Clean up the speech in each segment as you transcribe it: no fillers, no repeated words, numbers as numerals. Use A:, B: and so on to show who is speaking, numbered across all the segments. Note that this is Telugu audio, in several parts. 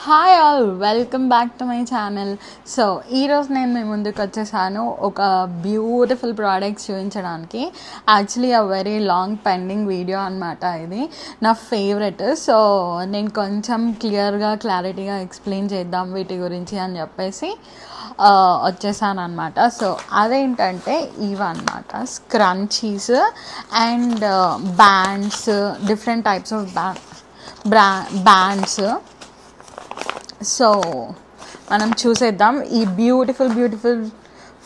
A: Hi all, welcome back to my channel. So ఈరోజు నేను మీ ముందుకు వచ్చేసాను ఒక బ్యూటిఫుల్ ప్రోడక్ట్స్ చూపించడానికి. Actually a very long pending video అనమాట. ఇది నా ఫేవరెట్. సో నేను కొంచెం క్లారిటీగా ఎక్స్ప్లెయిన్ చేద్దాం వీటి గురించి అని చెప్పేసి వచ్చేసాను అనమాట. సో అదేంటంటే ఇవన్నమాట scrunchies and bands, different types of wands. So మనం చూసేద్దాం ఈ బ్యూటిఫుల్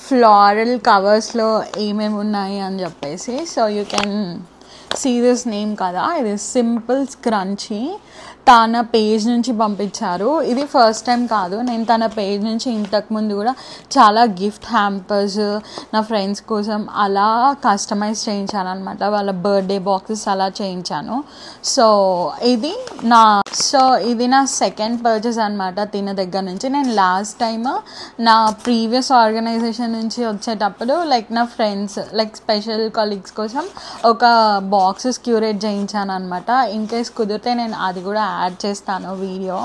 A: ఫ్లోరల్ కవర్స్లో ఏమేమి ఉన్నాయి అని చెప్పేసి. So you can see this name కదా, ఇది సింపుల్ స్క్రంచీ. తన పేజ్ నుంచి పంపించారు. ఇది ఫస్ట్ టైం కాదు, నేను తన పేజ్ నుంచి ఇంతకుముందు కూడా చాలా గిఫ్ట్ హ్యాంపర్స్ నా ఫ్రెండ్స్ కోసం అలా కస్టమైజ్ చేయించాను అనమాట. వాళ్ళ బర్త్డే బాక్సెస్ అలా చేయించాను. సో ఇది నా సెకండ్ పర్చేస్ అనమాట తిన దగ్గర నుంచి. నేను లాస్ట్ టైం నా ప్రీవియస్ ఆర్గనైజేషన్ నుంచి వచ్చేటప్పుడు నా ఫ్రెండ్స్ స్పెషల్ కలీగ్స్ కోసం ఒక బాక్సెస్ క్యూరేట్ చేయించాను అనమాట. ఇన్ కేస్ కుదిరితే నేను అది కూడా యాడ్ చేస్తాను వీడియో.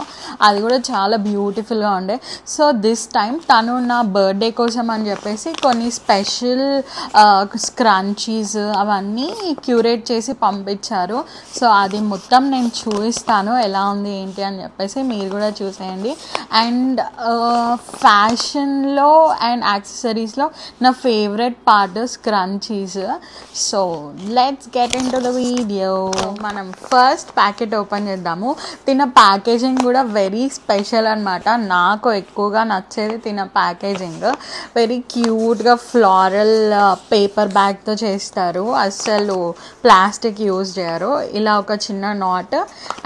A: అది కూడా చాలా బ్యూటిఫుల్గా ఉండే. సో దిస్ టైం తను నా బర్త్డే కోసం అని చెప్పేసి కొన్ని స్పెషల్ స్క్రంచీస్ అవన్నీ క్యూరేట్ చేసి పంపించారు. సో అది మొత్తం నేను చూపిస్తాను ఎలా ఉంది ఏంటి అని చెప్పేసి, మీరు కూడా చూసేయండి. అండ్ ఫ్యాషన్లో అండ్ యాక్సెసరీస్లో నా favourite part scrunchies. So let's get in to the video. మనం ఫస్ట్ ప్యాకెట్ ఓపెన్ చేద్దాము. తిన ప్యాకేజింగ్ కూడా వెరీ స్పెషల్ అనమాట. నాకు ఎక్కువగా నచ్చేది తిన ప్యాకేజింగ్. వెరీ క్యూట్గా ఫ్లోరల్ పేపర్ బ్యాగ్తో చేస్తారు, అస్సలు ప్లాస్టిక్ యూజ్ చేయరు. ఇలా ఒక చిన్న నాట్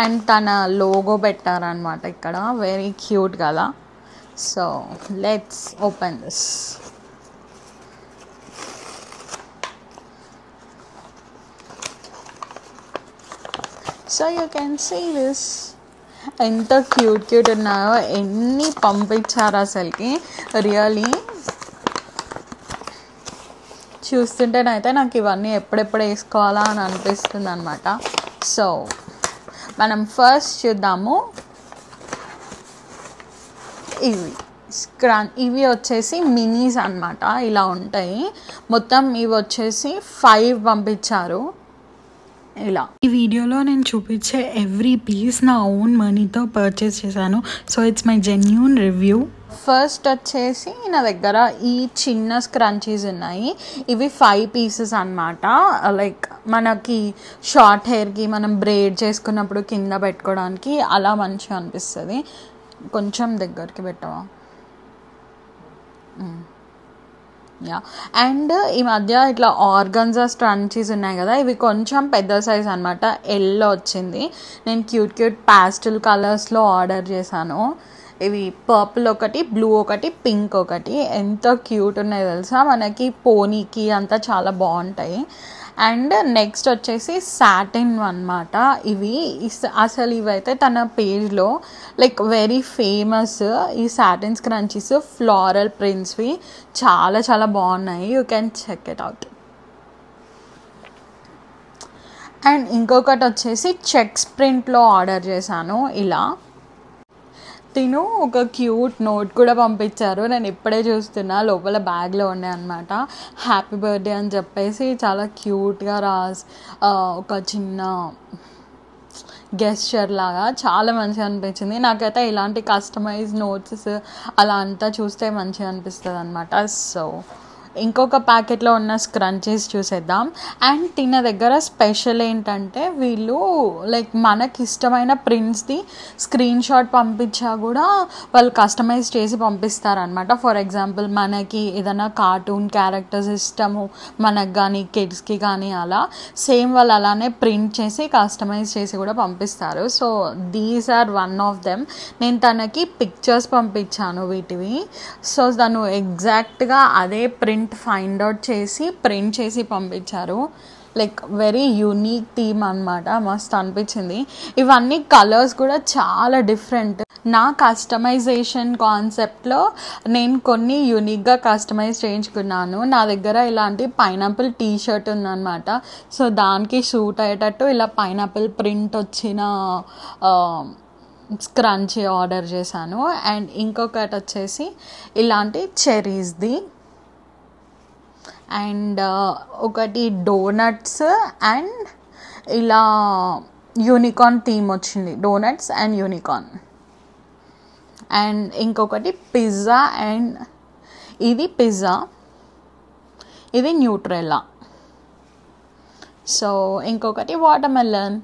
A: అండ్ తన లోగో పెట్టారనమాట ఇక్కడ. వెరీ క్యూట్ కదా. So let's open this. So you can see this. ఎంత క్యూట్ ఉన్నాయో, ఎన్ని పంపించారు అసలుకి. రియలీ చూస్తుంటేనైతే నాకు ఇవన్నీ ఎప్పుడెప్పుడు వేసుకోవాలా అని అనిపిస్తుంది అనమాట. సో మనం ఫస్ట్ చూద్దాము. ఇవి వచ్చేసి మినీస్ అనమాట. ఇలా ఉంటాయి. మొత్తం ఇవి వచ్చేసి 5 పంపించారు. ఇలా ఈ వీడియోలో నేను చూపించే ఎవ్రీ పీస్ నా ఓన్ మనీతో పర్చేస్ చేశాను. So it's my genuine review. First వచ్చేసి నా దగ్గర ఈ చిన్న స్క్రంచీస్ ఉన్నాయి. ఇవి 5 పీసెస్ అనమాట. మనకి షార్ట్ హెయిర్కి మనం బ్రేడ్ చేసుకున్నప్పుడు కింద పెట్టుకోవడానికి అలా మంచిగా అనిపిస్తుంది. కొంచెం దగ్గరికి పెట్టవా? అండ్ ఈ మధ్య ఇట్లా ఆర్గన్జా స్క్రంచీస్ ఉన్నాయి కదా, ఇవి కొంచెం పెద్ద సైజ్ అనమాట. ఎల్లో వచ్చింది. నేను క్యూట్ పాస్టల్ కలర్స్లో ఆర్డర్ చేశాను. ఇవి పర్పుల్ ఒకటి, బ్లూ ఒకటి, పింక్ ఒకటి. ఎంత క్యూట్ ఉన్నాయి తెలుసా. మనకి పోనీకి అంతా చాలా బాగుంటాయి. అండ్ నెక్స్ట్ వచ్చేసి సాటిన్ అనమాట. అసలు ఇవైతే తన పేజ్లో వెరీ ఫేమస్. ఈ సాటిన్ స్క్రంచీస్ ఫ్లోరల్ ప్రింట్స్వి చాలా చాలా బాగున్నాయి. You can check it out. And ఇంకొకటి వచ్చేసి చెక్స్ ప్రింట్లో ఆర్డర్ చేశాను. ఇలా తిను ఒక క్యూట్ నోట్ కూడా పంపించారు. నేను ఇప్పుడే చూస్తున్నా, లోపల బ్యాగ్లో ఉండే అనమాట. హ్యాపీ బర్త్డే అని చెప్పేసి చాలా క్యూట్గా ఒక చిన్న గెస్చర్ లాగా చాలా మంచిగా అనిపించింది. నాకైతే ఇలాంటి కస్టమైజ్ నోట్స్ అలా అంతా చూస్తే మంచిగా అనిపిస్తుంది అనమాట. సో ఇంకొక ప్యాకెట్లో ఉన్న స్క్రంచీస్ చూసేద్దాం. అండ్ తిన దగ్గర స్పెషల్ ఏంటంటే వీళ్ళు మనకి ఇష్టమైన ప్రింట్స్ది స్క్రీన్ షాట్ పంపించా కూడా వాళ్ళు కస్టమైజ్ చేసి పంపిస్తారనమాట. ఫర్ ఎగ్జాంపుల్ మనకి ఏదైనా కార్టూన్ క్యారెక్టర్స్ ఇష్టము మనకు కానీ కిడ్స్కి కానీ అలా సేమ్ వాళ్ళు అలానే ప్రింట్ చేసి కస్టమైజ్ చేసి కూడా పంపిస్తారు. So these are one of them. నేను తనకి పిక్చర్స్ పంపించాను వీటివి. సో తను ఎగ్జాక్ట్గా అదే ప్రింట్ ఫైండ్ అవుట్ చేసి ప్రింట్ చేసి పంపించారు. వెరీ యూనిక్ థీమ్ అనమాట. మస్తు అనిపించింది. ఇవన్నీ కలర్స్ కూడా చాలా డిఫరెంట్. నా కస్టమైజేషన్ కాన్సెప్ట్లో నేను కొన్ని యూనిక్గా కస్టమైజ్ చేయించుకున్నాను. నా దగ్గర ఇలాంటి పైనాపిల్ టీ షర్ట్ ఉందన్నమాట. సో దానికి సూట్ అయ్యేటట్టు ఇలా పైనాపిల్ ప్రింట్ వచ్చిన స్క్రంచీ ఆర్డర్ చేశాను. అండ్ ఇంకొకటి వచ్చేసి ఇలాంటి చెరీస్ది, అండ్ ఒకటి డోనట్స్ అండ్ ఇలా యూనికార్న్ థీమ్ వచ్చింది, డోనట్స్ అండ్ యూనికార్న్. అండ్ ఇంకొకటి పిజ్జా, అండ్ ఇది పిజ్జా, ఇది న్యూట్రెల్లా. సో ఇంకొకటి వాటర్మెలన్,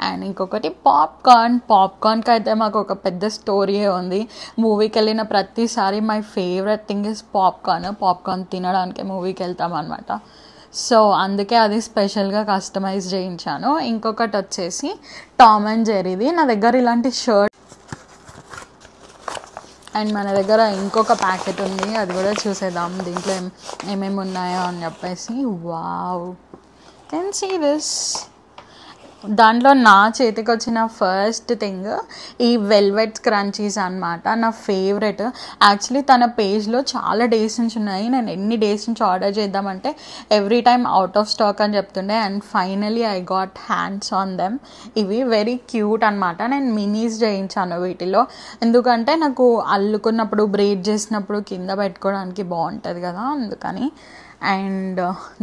A: అండ్ ఇంకొకటి పాప్కార్న్కి అయితే మాకు ఒక పెద్ద స్టోరీయే ఉంది. మూవీకి వెళ్ళిన ప్రతిసారి my favourite thing is popcorn తినడానికి మూవీకి వెళ్తాం అనమాట. సో అందుకే అది స్పెషల్గా కస్టమైజ్ చేయించాను. ఇంకొకటి వచ్చేసి టామ్ అండ్ జెర్రీది. నా దగ్గర ఇలాంటి షర్ట్, అండ్ మన దగ్గర ఇంకొక ప్యాకెట్ ఉంది, అది కూడా చూసేద్దాం దీంట్లో ఏమేమి ఉన్నాయో అని చెప్పేసి. Wow, can see this. దాంట్లో నా చేతికి వచ్చిన ఫస్ట్ థింగ్ ఈ వెల్వెట్ స్క్రంచీస్ అనమాట, నా ఫేవరెట్. యాక్చువల్లీ తన పేజ్లో చాలా డేస్ నుంచి ఉన్నాయి, నేను ఎన్ని డేస్ నుంచి ఆర్డర్ చేద్దామంటే every time out of stock అని చెప్తుండే. And finally I got hands on them. ఇవి వెరీ క్యూట్ అనమాట. నేను మినీస్ చేయించాను వీటిలో, ఎందుకంటే నాకు అల్లుకున్నప్పుడు బ్రేడ్ చేసినప్పుడు కింద పెట్టుకోవడానికి బాగుంటుంది కదా, అందుకని. అండ్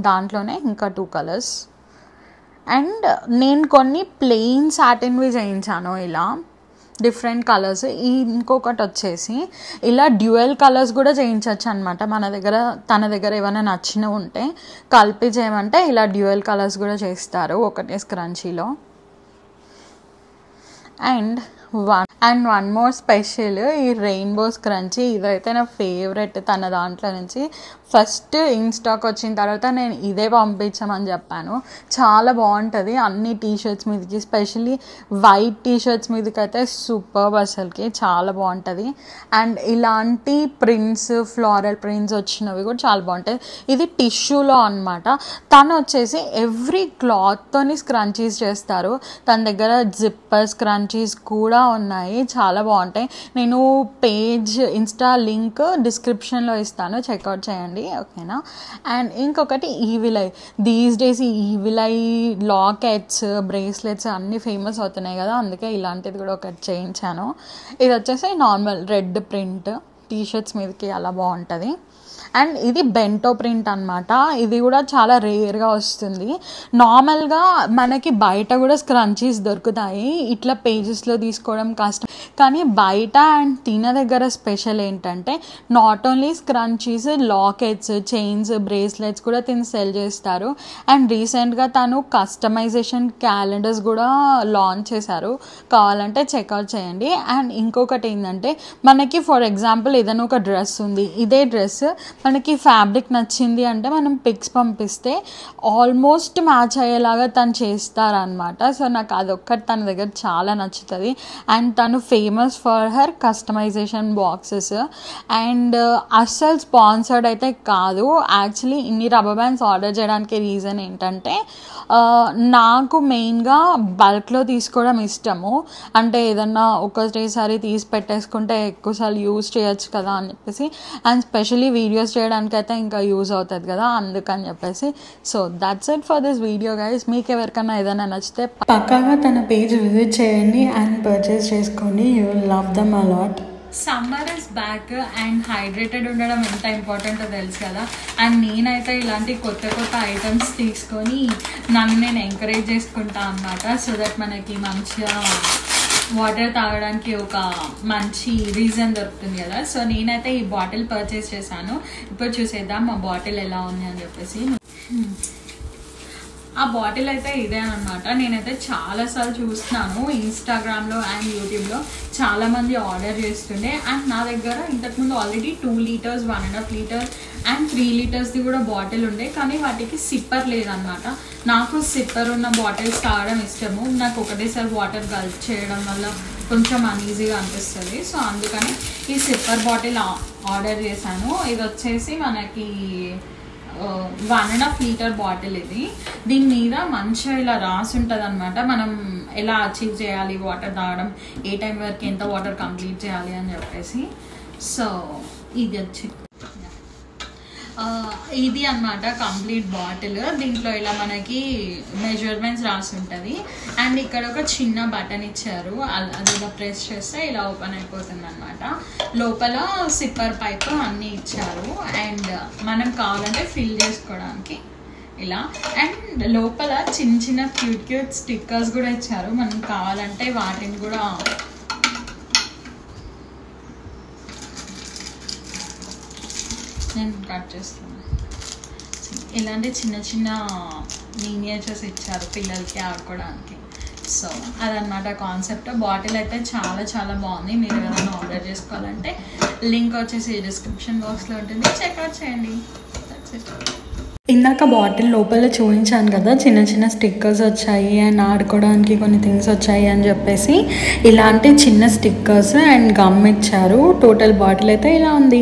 A: దాంట్లోనే ఇంకా 2 కలర్స్. అండ్ నేను కొన్ని ప్లెయిన్ సాటిన్వి చేయించాను ఇలా డిఫరెంట్ కలర్స్. ఇంకొకటి వచ్చేసి ఇలా డ్యూయల్ కలర్స్ కూడా చేయించవచ్చు అనమాట. తన దగ్గర ఏమైనా నచ్చినవి ఉంటే కలిపి చేయమంటే ఇలా డ్యూయల్ కలర్స్ కూడా చేస్తారు ఒకటే స్క్రంచీలో. అండ్ వన్ మోర్ స్పెషల్, ఈ రెయిన్బో స్క్రంచీ. ఇదైతే నా ఫేవరెట్. తన దాంట్లో నుంచి ఫస్ట్ ఇన్స్టాక్ వచ్చిన తర్వాత నేను ఇదే పంపించామని చెప్పాను. చాలా బాగుంటుంది అన్ని టీషర్ట్స్ మీదకి, స్పెషల్లీ వైట్ టీషర్ట్స్ మీదకి అయితే సూపర్బ్, అసలుకి చాలా బాగుంటుంది. అండ్ ఇలాంటి ప్రింట్స్, ఫ్లోరల్ ప్రింట్స్ వచ్చినవి కూడా చాలా బాగుంటాయి. ఇది టిష్యూలో అనమాట. తను వచ్చేసి ఎవ్రీ క్లాత్తోని స్క్రంచీస్ చేస్తారు. తన దగ్గర జిప్పర్ స్క్రంచీస్ కూడా ఉన్నాయి, చాలా బాగుంటాయి. నేను పేజ్ ఇన్స్టా లింక్ డిస్క్రిప్షన్లో ఇస్తాను, చెక్అవుట్ చేయండి, ఓకేనా. అండ్ ఇంకొకటి ఈవిల్ ఐ. దీస్ డేస్ ఈ ఈవిల్ ఐ లాకెట్స్, బ్రేస్లెట్స్ అన్నీ ఫేమస్ అవుతున్నాయి కదా, అందుకే ఇలాంటిది కూడా ఒకటి చేయించాను. ఇది వచ్చేసి నార్మల్ రెడ్ ప్రింట్ టీషర్ట్స్ మీదకి అలా బాగుంటుంది. అండ్ ఇది బెంటో ప్రింట్ అనమాట. ఇది కూడా చాలా రేర్గా వస్తుంది. నార్మల్గా మనకి బయట కూడా స్క్రంచీస్ దొరుకుతాయి, ఇట్లా పేజెస్లో తీసుకోవడం కష్టం. కానీ బయట అండ్ తిన దగ్గర స్పెషల్ ఏంటంటే not only scrunchies, lockets, chains, bracelets కూడా తిని సెల్ చేస్తారు. అండ్ రీసెంట్గా తను కస్టమైజేషన్ క్యాలెండర్స్ కూడా లాంచ్ చేశారు, కావాలంటే చెక్అవుట్ చేయండి. అండ్ ఇంకొకటి ఏంటంటే మనకి ఫర్ ఎగ్జాంపుల్ ఏదైనా ఒక డ్రెస్ ఉంది, ఇదే డ్రెస్ మనకి ఫ్యాబ్రిక్ నచ్చింది అంటే మనం పిక్స్ పంపిస్తే ఆల్మోస్ట్ మ్యాచ్ అయ్యేలాగా తను చేస్తారనమాట. సో నాకు అదొక్కటి తన దగ్గర చాలా నచ్చుతుంది. అండ్ తను famous for her customisation boxes. And అస్సలు స్పాన్సర్డ్ అయితే కాదు. యాక్చువల్లీ ఇన్ని రబ్బర్ బ్యాండ్స్ ఆర్డర్ చేయడానికి రీజన్ ఏంటంటే నాకు మెయిన్గా బల్క్లో తీసుకోవడం ఇష్టము. అంటే ఏదన్నా ఒకటేసారి తీసి పెట్టేసుకుంటే ఎక్కువసార్లు యూజ్ చేయొచ్చు కదా అని చెప్పేసి, అండ్ స్పెషలీ వీడియోస్ చేయడానికి అయితే ఇంకా యూజ్ అవుతుంది కదా, అందుకని చెప్పేసి. So that's it for this video guys. మీకు ఎవరికైనా ఏదైనా నచ్చితే పక్కాగా తన పేజ్ విజిట్ చేయండి అండ్ పర్చేస్ చేసుకోండి. You will love them a lot. Summer is back and hydrated ఉండడం ఎంత ఇంపార్టెంటో తెలుసు కదా. అండ్ నేనైతే ఇలాంటి కొత్త కొత్త ఐటమ్స్ తీసుకొని నన్ను నేను ఎంకరేజ్ చేసుకుంటా అన్నమాట. సో దట్ మనకి మంచిగా వాటర్ తాగడానికి ఒక మంచి రీజన్ దొరుకుతుంది కదా. సో నేనైతే ఈ బాటిల్ పర్చేస్ చేశాను. ఇప్పుడు చూసేద్దాం ఆ బాటిల్ ఎలా ఉంది అని చెప్పేసి. ఆ బాటిల్ అయితే ఇదే అనమాట. నేనైతే చాలాసార్లు చూస్తున్నాను ఇన్స్టాగ్రామ్లో అండ్ యూట్యూబ్లో, చాలామంది ఆర్డర్ చేస్తుండే. అండ్ నా దగ్గర ఇంతకుముందు ఆల్రెడీ 2 లీటర్స్, 1.5 లీటర్ అండ్ 3 లీటర్స్ది కూడా బాటిల్ ఉండే, కానీ వాటికి సిప్పర్ లేదనమాట. నాకు సిప్పర్ ఉన్న బాటిల్స్ తాగడం ఇష్టము. నాకు ఒకటేసారి వాటర్ గల్ప్ చేయడం వల్ల కొంచెం అన్ఈజీగా అనిపిస్తుంది. సో అందుకని ఈ సిప్పర్ బాటిల్ ఆర్డర్ చేశాను. ఇది వచ్చేసి మనకి 1.5 లీటర్ బాటిల్. ఇది దీని మీద మంచిగా ఇలా రాసి ఉంటుంది అనమాట, మనం ఎలా అచీవ్ చేయాలి వాటర్ తాగడం, ఏ టైం వరకు ఎంత వాటర్ కంప్లీట్ చేయాలి అని చెప్పేసి. సో ఇది వచ్చి ఇది అన్నమాట కంప్లీట్ బాటిల్. దీంట్లో ఇలా మనకి మెజర్మెంట్స్ రాసి ఉంటుంది. అండ్ ఇక్కడ ఒక చిన్న బటన్ ఇచ్చారు, అది ఇలా ప్రెస్ చేస్తే ఇలా ఓపెన్ అయిపోతుంది అనమాట. లోపల సిప్పర్ పైప్ అన్నీ ఇచ్చారు. అండ్ మనం కావాలంటే ఫిల్ చేసుకోవడానికి ఇలా. అండ్ లోపల చిన్న చిన్న క్యూట్ స్టిక్కర్స్ కూడా ఇచ్చారు. మనం కావాలంటే వాటిని కూడా నేను కట్ చేస్తాను. ఇలాంటి చిన్న చిన్న మినియేచర్స్ ఇచ్చారు పిల్లలకి ఆడుకోవడానికి. సో అదనమాట కాన్సెప్ట్. బాటిల్ అయితే చాలా చాలా బాగుంది. మీరు ఎవరైనా ఆర్డర్ చేసుకోవాలంటే లింక్ వచ్చేసి డిస్క్రిప్షన్ బాక్స్లో ఉంటుంది, చెక్అవుట్ చేయండి. ఇందాక బాటిల్ లోపల చూపించాను కదా, చిన్న చిన్న స్టిక్కర్స్ వచ్చాయి అండ్ ఆడుకోవడానికి కొన్ని థింగ్స్ వచ్చాయి అని చెప్పేసి ఇలాంటి చిన్న స్టిక్కర్స్ అండ్ గమ్ ఇచ్చారు. టోటల్ బాటిల్ అయితే ఇలా ఉంది.